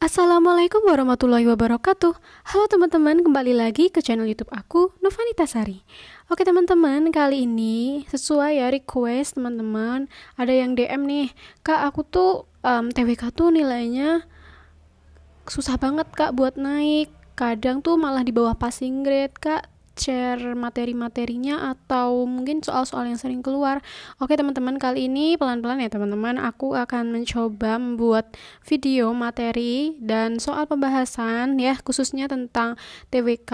Assalamualaikum warahmatullahi wabarakatuh. Halo teman-teman, kembali lagi ke channel YouTube aku, Novanita Sari. Oke teman-teman, kali ini sesuai ya request teman-teman, ada yang DM nih, Kak aku tuh TWK tuh nilainya susah banget Kak buat naik. Kadang tuh malah di bawah passing grade Kak. Share materi-materinya atau mungkin soal-soal yang sering keluar. Oke teman-teman, kali ini pelan-pelan ya teman-teman, aku akan mencoba membuat video materi dan soal pembahasan ya, khususnya tentang TWK,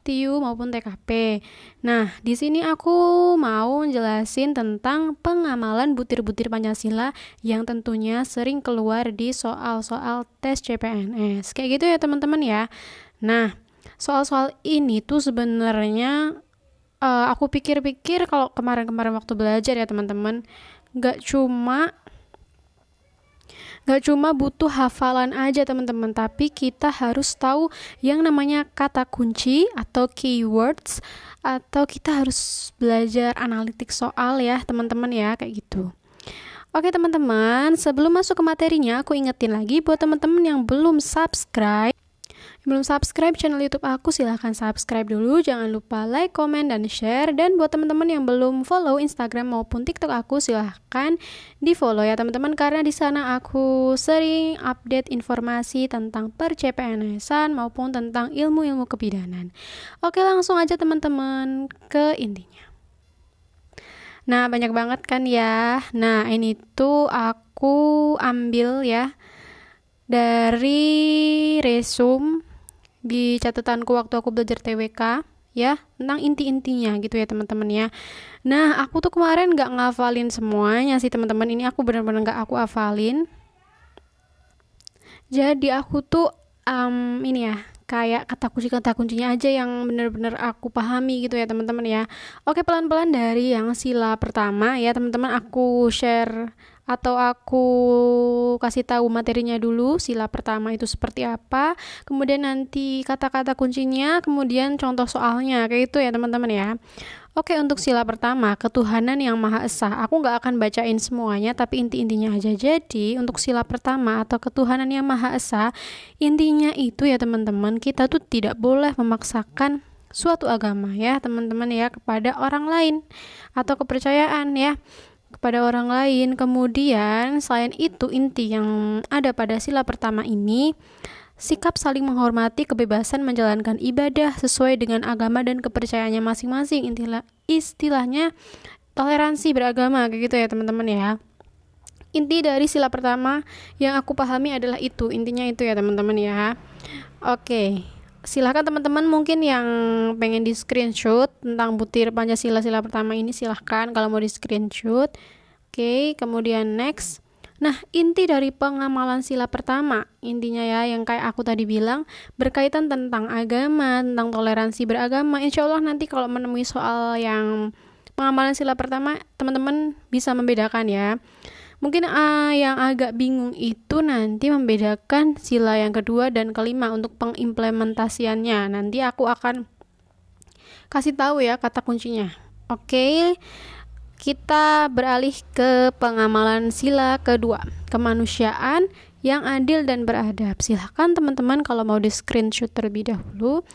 TIU maupun TKP. Nah, di sini aku mau jelasin tentang pengamalan butir-butir Pancasila yang tentunya sering keluar di soal-soal tes CPNS. Kayak gitu ya teman-teman ya. Nah, soal-soal ini tuh sebenarnya aku pikir-pikir kalau kemarin-kemarin waktu belajar ya teman-teman, nggak cuma butuh hafalan aja teman-teman, tapi kita harus tahu yang namanya kata kunci atau keywords, atau kita harus belajar analitik soal ya teman-teman ya, kayak gitu. Oke teman-teman, sebelum masuk ke materinya, aku ingetin lagi buat teman-teman yang belum subscribe channel YouTube aku, silahkan subscribe dulu. Jangan lupa like, komen, dan share. Dan buat teman-teman yang belum follow Instagram maupun TikTok aku, silahkan di follow ya teman-teman, karena di sana aku sering update informasi tentang per-CPNS-an maupun tentang ilmu-ilmu kebidanan. Oke, langsung aja teman-teman ke intinya. Nah, banyak banget kan ya. Nah, ini tuh aku ambil ya dari resume di catatanku waktu aku belajar TWK ya, tentang inti-intinya gitu ya teman-teman ya. Nah, aku tuh kemarin gak ngafalin semuanya sih teman-teman, ini aku benar-benar gak aku hafalin. Jadi aku tuh ini ya, kayak kata kuncinya aja yang benar-benar aku pahami gitu ya teman-teman ya. Oke, pelan-pelan dari yang sila pertama ya teman-teman, aku share atau aku kasih tahu materinya dulu. Sila pertama itu seperti apa, kemudian nanti kata-kata kuncinya, kemudian contoh soalnya, kayak itu ya teman-teman ya. Oke, untuk sila pertama, ketuhanan yang Maha Esa. Aku nggak akan bacain semuanya, tapi inti-intinya aja. Jadi, untuk sila pertama atau ketuhanan yang Maha Esa, intinya itu ya teman-teman, kita tuh tidak boleh memaksakan suatu agama ya teman-teman ya, kepada orang lain, atau kepercayaan ya, kepada orang lain. Kemudian, selain itu, inti yang ada pada sila pertama ini, sikap saling menghormati kebebasan menjalankan ibadah sesuai dengan agama dan kepercayaannya masing-masing. Istilahnya toleransi beragama, kayak gitu ya teman-teman ya. Inti dari sila pertama yang aku pahami adalah itu, intinya itu ya teman-teman ya. Oke, silahkan teman-teman mungkin yang pengen di screenshot tentang butir Pancasila sila pertama ini, silahkan kalau mau di screenshot. Oke, kemudian next. Nah, inti dari pengamalan sila pertama, intinya ya, yang kayak aku tadi bilang, berkaitan tentang agama, tentang toleransi beragama. Insya Allah nanti kalau menemui soal yang pengamalan sila pertama, teman-teman bisa membedakan ya. Mungkin yang agak bingung itu nanti membedakan sila yang kedua dan kelima untuk pengimplementasiannya. Nanti aku akan kasih tahu ya kata kuncinya. Oke. Kita beralih ke pengamalan sila kedua, kemanusiaan yang adil dan beradab. Silahkan teman-teman kalau mau di screenshot terlebih dahulu.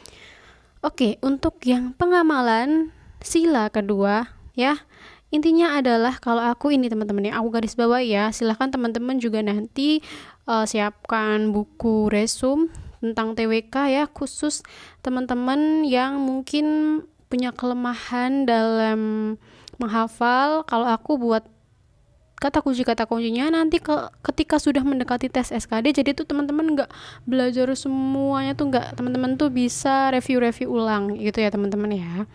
Oke, untuk yang pengamalan sila kedua ya, intinya adalah, kalau aku ini teman-teman ya, aku garis bawah ya, silahkan teman-teman juga nanti siapkan buku resume tentang TWK ya, khusus teman-teman yang mungkin punya kelemahan dalam menghafal. Kalau aku buat kata kuncinya nanti ketika sudah mendekati tes SKD, jadi tuh teman-teman nggak belajar semuanya tuh, nggak, teman-teman tuh bisa review ulang gitu ya teman-teman ya.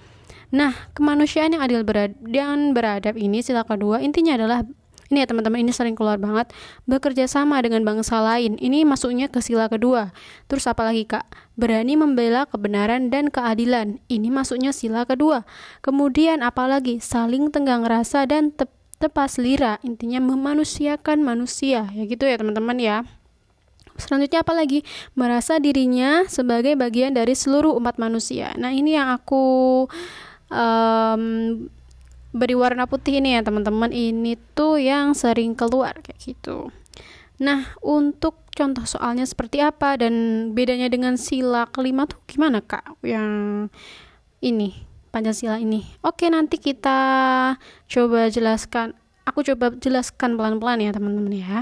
Nah, kemanusiaan yang adil dan beradab ini sila kedua, intinya adalah ini ya teman-teman, ini sering keluar banget, bekerja sama dengan bangsa lain. Ini masuknya ke sila kedua. Terus apa lagi kak? Berani membela kebenaran dan keadilan. Ini masuknya sila kedua. Kemudian apalagi? Saling tenggang rasa dan tepas lira. Intinya memanusiakan manusia. Ya gitu ya teman-teman ya. Selanjutnya apalagi? Merasa dirinya sebagai bagian dari seluruh umat manusia. Nah, ini yang aku beri warna putih ini ya teman-teman, ini tuh yang sering keluar kayak gitu. Nah, untuk contoh soalnya seperti apa dan bedanya dengan sila kelima tuh gimana Kak? Yang ini, Pancasila ini. Oke, nanti kita coba jelaskan. Aku coba jelaskan pelan-pelan ya teman-teman ya.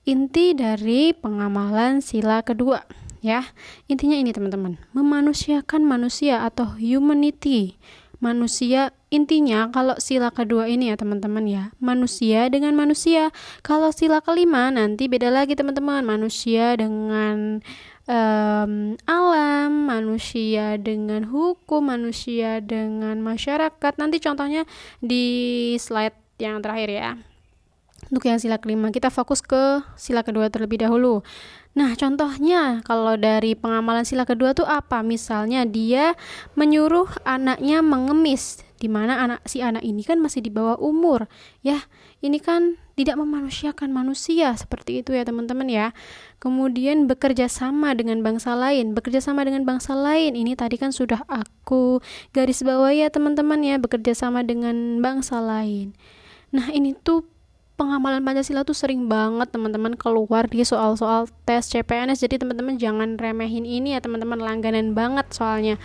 Inti dari pengamalan sila kedua ya. Intinya ini teman-teman, memanusiakan manusia atau humanity. Manusia intinya kalau sila kedua ini ya teman-teman ya, manusia dengan manusia. Kalau sila kelima nanti beda lagi teman-teman, manusia dengan alam, manusia dengan hukum, manusia dengan masyarakat. Nanti contohnya di slide yang terakhir ya. Untuk yang sila kelima, kita fokus ke sila kedua terlebih dahulu. Nah, contohnya kalau dari pengamalan sila kedua tuh apa? Misalnya dia menyuruh anaknya mengemis, di mana si anak ini kan masih di bawah umur. Ya, ini kan tidak memanusiakan manusia, seperti itu ya teman-teman ya. Kemudian bekerja sama dengan bangsa lain. Bekerja sama dengan bangsa lain, ini tadi kan sudah aku garis bawahi ya teman-teman ya, bekerja sama dengan bangsa lain. Nah, ini tuh pengamalan Pancasila tuh sering banget teman-teman keluar di soal-soal tes CPNS, jadi teman-teman jangan remehin ini ya teman-teman, langganan banget soalnya.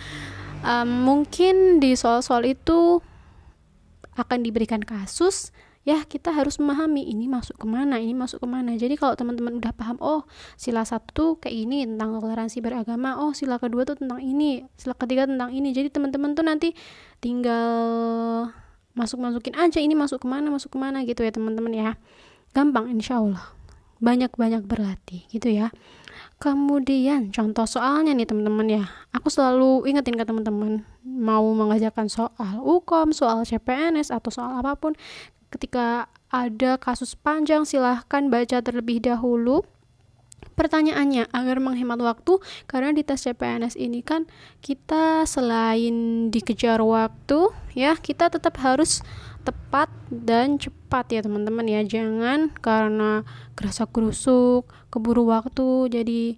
Mungkin di soal-soal itu akan diberikan kasus ya, kita harus memahami ini masuk kemana, ini masuk kemana. Jadi kalau teman-teman udah paham, oh sila satu tuh kayak ini tentang toleransi beragama, oh sila kedua tuh tentang ini, sila ketiga tentang ini, jadi teman-teman tuh nanti tinggal masukin aja ini masuk kemana gitu ya teman-teman ya, gampang insya Allah, banyak-banyak berlatih gitu ya. Kemudian contoh soalnya nih teman-teman ya, aku selalu ingetin ke teman-teman mau mengajarkan soal UKOM, soal CPNS atau soal apapun, ketika ada kasus panjang silahkan baca terlebih dahulu pertanyaannya agar menghemat waktu, karena di tes CPNS ini kan kita selain dikejar waktu ya, kita tetap harus tepat dan cepat ya teman-teman ya. Jangan karena gerasa gerusuk keburu waktu jadi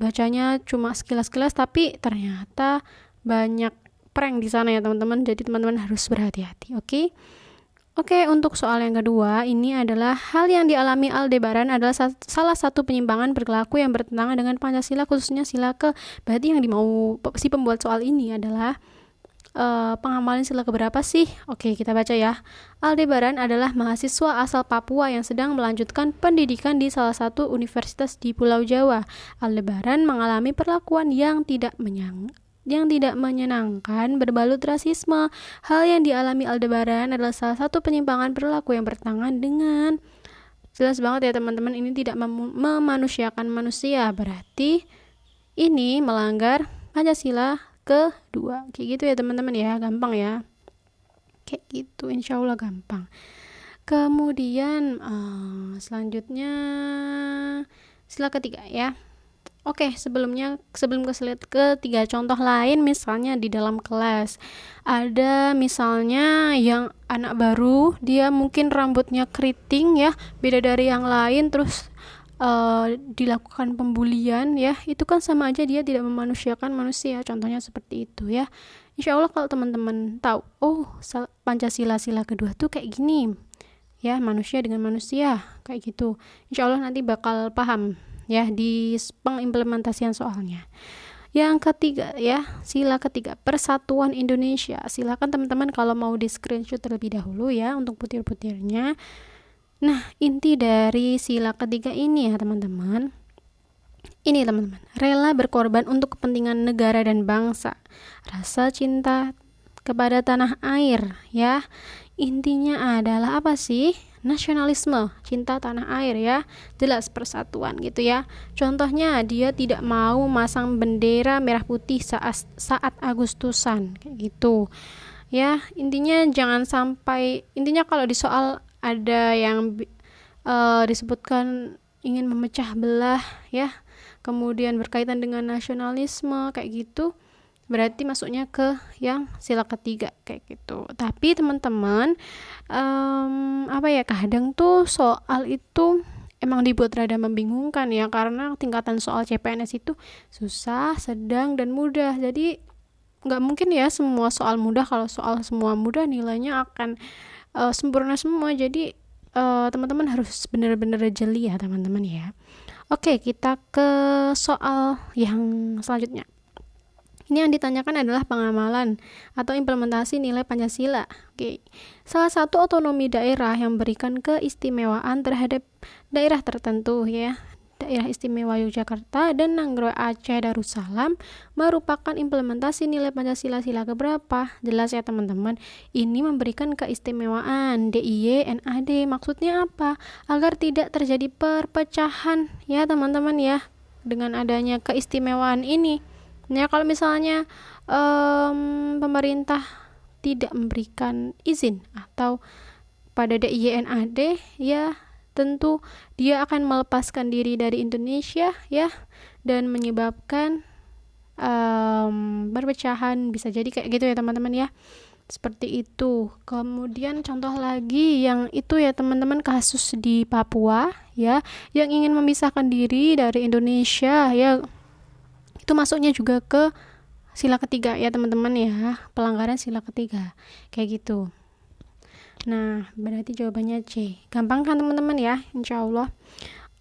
bacanya cuma sekilas-sekilas tapi ternyata banyak prank di sana ya teman-teman. Jadi teman-teman harus berhati-hati, oke? Oke, untuk soal yang kedua, ini adalah hal yang dialami Aldebaran adalah salah satu penyimpangan perilaku yang bertentangan dengan Pancasila, khususnya sila ke. Berarti yang dimau si pembuat soal ini adalah pengamalan sila keberapa sih? Oke, kita baca ya. Aldebaran adalah mahasiswa asal Papua yang sedang melanjutkan pendidikan di salah satu universitas di Pulau Jawa. Aldebaran mengalami perlakuan yang tidak menyenangkan berbalut rasisme. Hal yang dialami Aldebaran adalah salah satu penyimpangan perilaku yang bertentangan dengan, jelas banget ya teman-teman, ini tidak memanusiakan manusia, berarti ini melanggar Pancasila kedua, kayak gitu ya teman-teman ya, gampang ya, kayak gitu, insya Allah gampang. Kemudian selanjutnya sila ketiga ya. Oke, sebelum ke slide ketiga, contoh lain misalnya di dalam kelas ada misalnya yang anak baru, dia mungkin rambutnya keriting ya, beda dari yang lain, terus dilakukan pembulian ya, itu kan sama aja dia tidak memanusiakan manusia, contohnya seperti itu ya. Insya Allah kalau teman-teman tahu, oh Pancasila sila kedua tuh kayak gini ya, manusia dengan manusia kayak gitu, insya Allah nanti bakal paham ya di pengimplementasian soalnya. Yang ketiga ya, sila ketiga, Persatuan Indonesia. Silakan teman-teman kalau mau di screenshot terlebih dahulu ya untuk butir-butirnya. Nah, inti dari sila ketiga ini ya teman-teman, ini teman-teman, rela berkorban untuk kepentingan negara dan bangsa, rasa cinta kepada tanah air ya. Intinya adalah apa sih? Nasionalisme, cinta tanah air ya, jelas persatuan gitu ya. Contohnya dia tidak mau masang bendera merah putih saat Agustusan kayak gitu ya. Intinya jangan sampai, intinya kalau di soal ada yang disebutkan ingin memecah belah ya, kemudian berkaitan dengan nasionalisme kayak gitu, berarti masuknya ke yang sila ketiga kayak gitu. Tapi teman-teman kadang tuh soal itu emang dibuat rada membingungkan ya, karena tingkatan soal CPNS itu susah, sedang, dan mudah. Jadi nggak mungkin ya semua soal mudah. Kalau soal semua mudah nilainya akan sempurna semua. Jadi teman-teman harus benar-benar jeli ya teman-teman ya. Oke, kita ke soal yang selanjutnya. Ini yang ditanyakan adalah pengamalan atau implementasi nilai Pancasila. Oke. Salah satu otonomi daerah yang memberikan keistimewaan terhadap daerah tertentu ya. Daerah Istimewa Yogyakarta dan Nagroi Aceh Darussalam merupakan implementasi nilai Pancasila sila keberapa? Jelas ya teman-teman. Ini memberikan keistimewaan DIY NAD. Maksudnya apa? Agar tidak terjadi perpecahan ya teman-teman ya. Dengan adanya keistimewaan ini. Ya kalau misalnya pemerintah tidak memberikan izin atau pada DIY NAD ya tentu dia akan melepaskan diri dari Indonesia ya dan menyebabkan perpecahan, bisa jadi kayak gitu ya teman-teman ya, seperti itu. Kemudian contoh lagi yang itu ya teman-teman, kasus di Papua ya yang ingin memisahkan diri dari Indonesia ya, itu masuknya juga ke sila ketiga ya teman-teman ya, pelanggaran sila ketiga kayak gitu. Nah, berarti jawabannya C. Gampang kan teman-teman ya, insya Allah.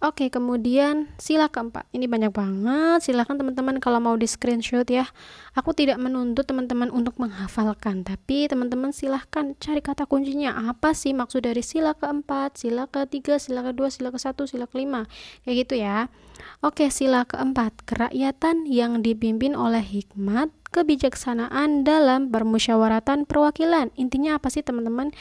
Oke, kemudian sila keempat. Ini banyak banget. Silakan teman-teman kalau mau di screenshot ya. Aku tidak menuntut teman-teman untuk menghafalkan, tapi teman-teman silahkan cari kata kuncinya. Apa sih maksud dari sila keempat, sila ketiga, sila kedua, sila ke-1, sila kelima. Kayak gitu ya. Oke, sila keempat. Kerakyatan yang dipimpin oleh hikmat, kebijaksanaan dalam permusyawaratan perwakilan. Intinya apa sih teman-teman?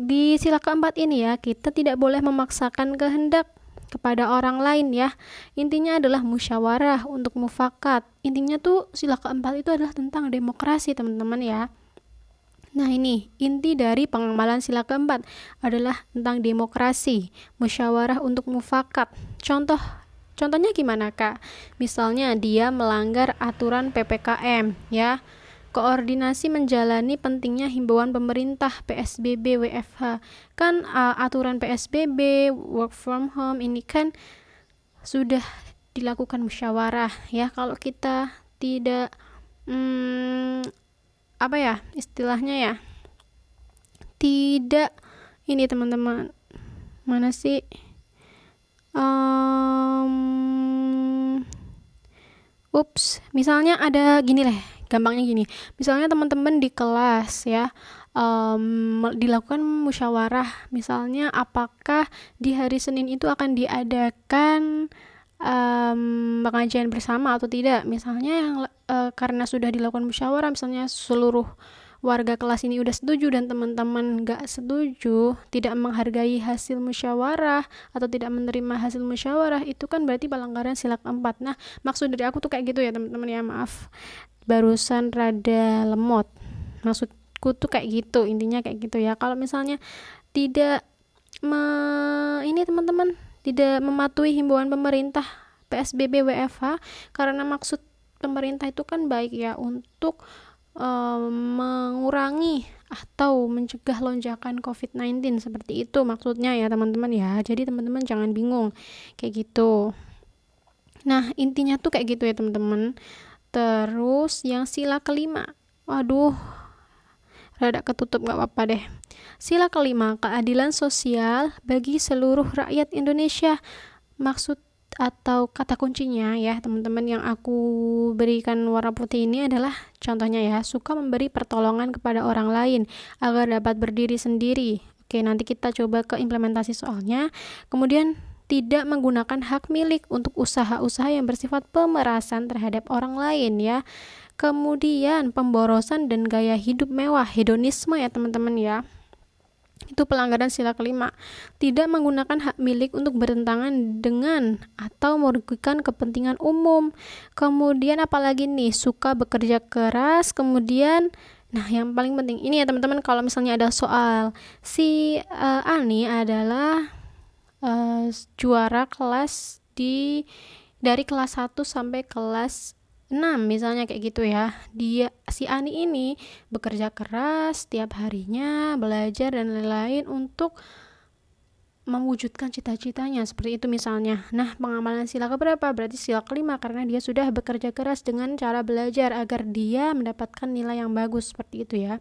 Di sila keempat ini ya, kita tidak boleh memaksakan kehendak kepada orang lain ya. Intinya adalah musyawarah untuk mufakat. Intinya tuh sila keempat itu adalah tentang demokrasi teman-teman ya. Nah ini inti dari pengamalan sila keempat adalah tentang demokrasi, musyawarah untuk mufakat. Contohnya gimana kak? Misalnya dia melanggar aturan PPKM ya, koordinasi menjalani pentingnya himbauan pemerintah PSBB WFH. Kan aturan PSBB work from home ini kan sudah dilakukan musyawarah ya. Kalau kita tidak apa ya istilahnya ya, tidak ini teman-teman, mana sih misalnya ada gini lah, gampangnya gini, misalnya teman-teman di kelas ya dilakukan musyawarah, misalnya apakah di hari Senin itu akan diadakan pengajian bersama atau tidak, misalnya yang karena sudah dilakukan musyawarah, misalnya seluruh warga kelas ini udah setuju dan teman-teman gak setuju, tidak menghargai hasil musyawarah atau tidak menerima hasil musyawarah, itu kan berarti pelanggaran sila keempat. Nah maksud dari aku tuh kayak gitu ya teman-teman ya, maaf barusan rada lemot, maksudku tuh kayak gitu, intinya kayak gitu ya. Kalau misalnya tidak ini teman-teman tidak mematuhi himbauan pemerintah PSBB WFH, karena maksud pemerintah itu kan baik ya untuk mengurangi atau mencegah lonjakan COVID-19, seperti itu maksudnya ya teman-teman ya. Jadi teman-teman jangan bingung kayak gitu. Nah intinya tuh kayak gitu ya teman-teman. Terus yang sila kelima, waduh rada ketutup, gak apa-apa deh. Sila kelima, keadilan sosial bagi seluruh rakyat Indonesia. Maksud atau kata kuncinya ya teman-teman yang aku berikan warna putih ini adalah contohnya ya, suka memberi pertolongan kepada orang lain agar dapat berdiri sendiri. Oke, nanti kita coba ke implementasi soalnya. Kemudian tidak menggunakan hak milik untuk usaha-usaha yang bersifat pemerasan terhadap orang lain ya. Kemudian pemborosan dan gaya hidup mewah, hedonisme ya teman-teman ya. Itu pelanggaran sila kelima. Tidak menggunakan hak milik untuk bertentangan dengan atau merugikan kepentingan umum. Kemudian apalagi nih, suka bekerja keras. Kemudian nah yang paling penting ini ya teman-teman, kalau misalnya ada soal si Ani adalah juara kelas dari kelas 1 sampai kelas 6 misalnya kayak gitu ya. Dia si Ani ini bekerja keras setiap harinya, belajar dan lain-lain untuk mewujudkan cita-citanya, seperti itu misalnya. Nah, pengamalan sila keberapa? Berarti sila kelima, karena dia sudah bekerja keras dengan cara belajar agar dia mendapatkan nilai yang bagus, seperti itu ya.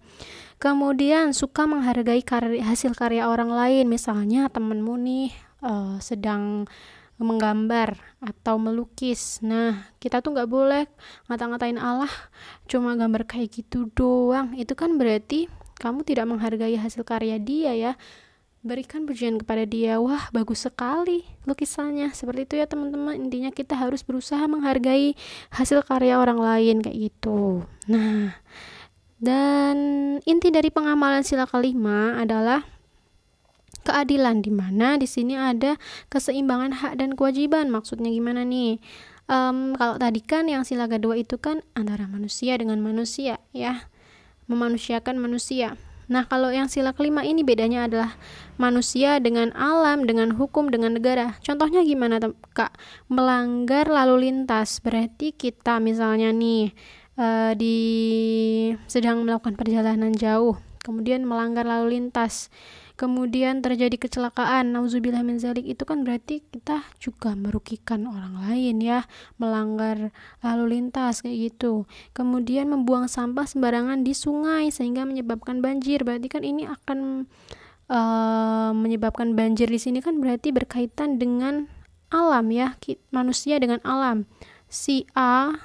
Kemudian suka menghargai hasil karya orang lain, misalnya temenmu nih sedang menggambar atau melukis. Nah, kita tuh nggak boleh ngata-ngatain Allah cuma gambar kayak gitu doang. Itu kan berarti kamu tidak menghargai hasil karya dia ya. Berikan pujian kepada dia. Wah, bagus sekali lukisannya. Seperti itu ya teman-teman. Intinya kita harus berusaha menghargai hasil karya orang lain kayak gitu. Nah, dan inti dari pengamalan sila kelima adalah keadilan, di mana di sini ada keseimbangan hak dan kewajiban. Maksudnya gimana nih? Kalau tadi kan yang sila kedua itu kan antara manusia dengan manusia ya, memanusiakan manusia. Nah, kalau yang sila kelima ini bedanya adalah manusia dengan alam, dengan hukum, dengan negara. Contohnya gimana, Kak? Melanggar lalu lintas. Berarti kita misalnya nih sedang melakukan perjalanan jauh, kemudian melanggar lalu lintas, kemudian terjadi kecelakaan, nauzubillah min zalik, itu kan berarti kita juga merugikan orang lain ya, melanggar lalu lintas kayak gitu. Kemudian membuang sampah sembarangan di sungai sehingga menyebabkan banjir, berarti kan ini akan menyebabkan banjir. Di sini kan berarti berkaitan dengan alam ya, manusia dengan alam. Si A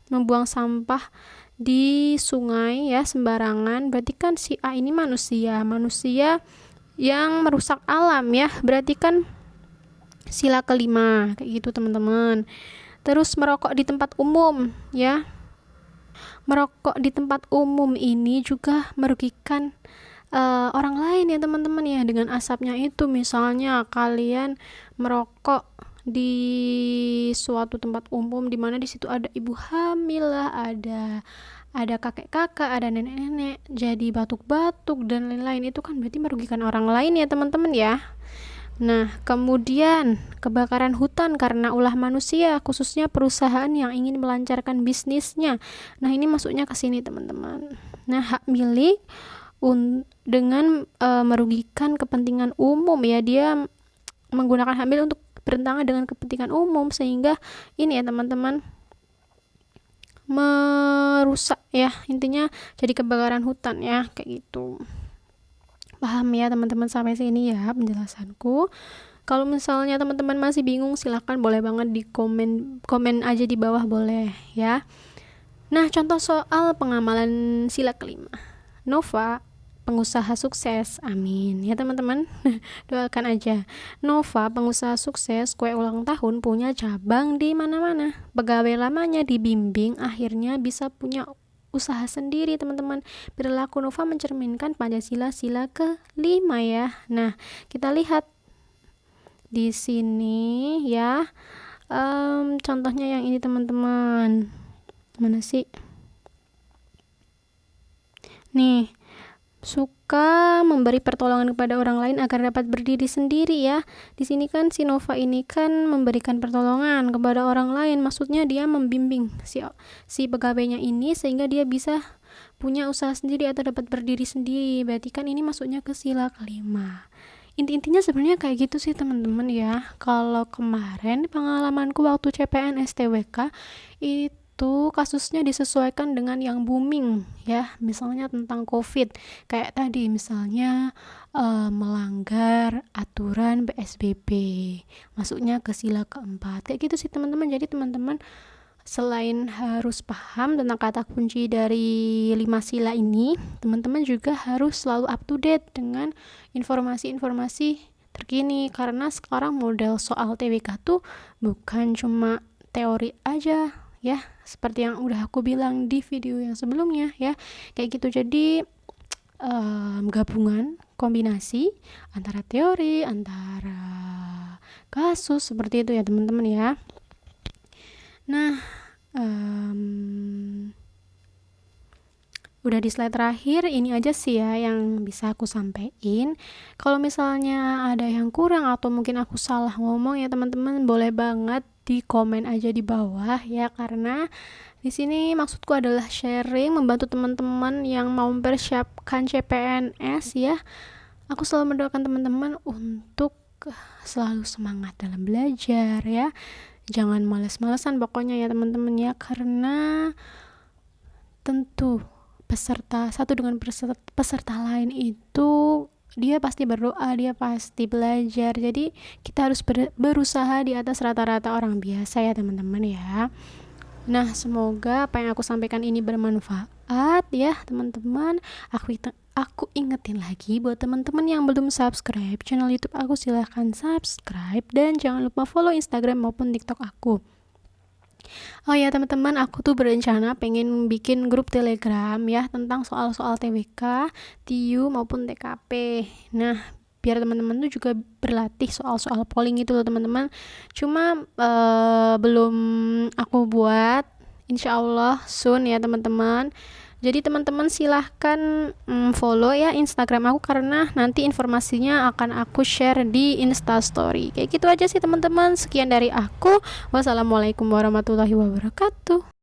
membuang sampah di sungai ya sembarangan, berarti kan si A ini manusia yang merusak alam ya, berarti kan sila kelima kayak gitu teman-teman. Terus merokok di tempat umum ya, merokok di tempat umum ini juga merugikan orang lain ya teman-teman ya, dengan asapnya itu. Misalnya kalian merokok di suatu tempat umum di mana di situ ada ibu hamil lah, ada kakek-kakak, ada nenek-nenek, jadi batuk-batuk dan lain-lain, itu kan berarti merugikan orang lain ya teman-teman ya. Nah, kemudian kebakaran hutan karena ulah manusia, khususnya perusahaan yang ingin melancarkan bisnisnya. Nah, ini masuknya ke sini teman-teman. Nah, hak milik dengan merugikan kepentingan umum ya, dia menggunakan hak milik untuk bertentangan dengan kepentingan umum, sehingga ini ya teman-teman merusak ya, intinya jadi kebakaran hutan ya kayak gitu. Paham ya teman-teman sampai sini ya penjelasanku? Kalau misalnya teman-teman masih bingung, silahkan boleh banget di komen aja di bawah, boleh ya. Nah, contoh soal pengamalan sila kelima. Nova, pengusaha sukses, amin ya teman-teman. Doakan aja. Nova, pengusaha sukses, kue ulang tahun, punya cabang di mana-mana. Pegawai lamanya dibimbing, akhirnya bisa punya usaha sendiri teman-teman. Perilaku Nova mencerminkan Pancasila sila kelima ya. Nah, kita lihat di sini ya. Contohnya yang ini teman-teman. Mana sih? Nih, suka memberi pertolongan kepada orang lain agar dapat berdiri sendiri ya. Di sini kan si Nova ini kan memberikan pertolongan kepada orang lain, maksudnya dia membimbing si pegawainya ini sehingga dia bisa punya usaha sendiri atau dapat berdiri sendiri. Berarti kan ini masuknya ke sila kelima. Intinya sebenarnya kayak gitu sih teman-teman ya. Kalau kemarin pengalamanku waktu CPN STWK itu kasusnya disesuaikan dengan yang booming ya, misalnya tentang COVID kayak tadi, misalnya melanggar aturan PSBB, masuknya ke sila keempat kayak gitu sih teman-teman. Jadi teman-teman selain harus paham tentang kata kunci dari 5 sila ini, teman-teman juga harus selalu up to date dengan informasi-informasi terkini, karena sekarang model soal TWK tuh bukan cuma teori aja ya, seperti yang udah aku bilang di video yang sebelumnya ya, kayak gitu. Jadi gabungan kombinasi antara teori, antara kasus, seperti itu ya teman-teman ya. Nah, udah di slide terakhir ini aja sih ya yang bisa aku sampaikan. Kalau misalnya ada yang kurang atau mungkin aku salah ngomong ya teman-teman, boleh banget di komen aja di bawah ya, karena di sini maksudku adalah sharing, membantu teman-teman yang mau mempersiapkan CPNS ya. Aku selalu mendoakan teman-teman untuk selalu semangat dalam belajar ya. Jangan males-malesan pokoknya ya teman-teman ya, karena tentu peserta satu dengan peserta lain itu dia pasti berdoa, dia pasti belajar. Jadi kita harus berusaha di atas rata-rata orang biasa ya teman-teman ya. Nah, semoga apa yang aku sampaikan ini bermanfaat ya teman-teman. Aku ingetin lagi buat teman-teman yang belum subscribe channel YouTube aku, silahkan subscribe dan jangan lupa follow Instagram maupun TikTok aku. Oh ya teman-teman, aku tuh berencana pengen bikin grup Telegram ya tentang soal-soal TWK, TIU maupun TKP. Nah, biar teman-teman tuh juga berlatih soal-soal polling itu loh teman-teman. Cuma belum aku buat, insya Allah soon ya teman-teman. Jadi teman-teman silahkan follow ya Instagram aku, karena nanti informasinya akan aku share di Instastory. Kayak gitu aja sih teman-teman. Sekian dari aku. Wassalamualaikum warahmatullahi wabarakatuh.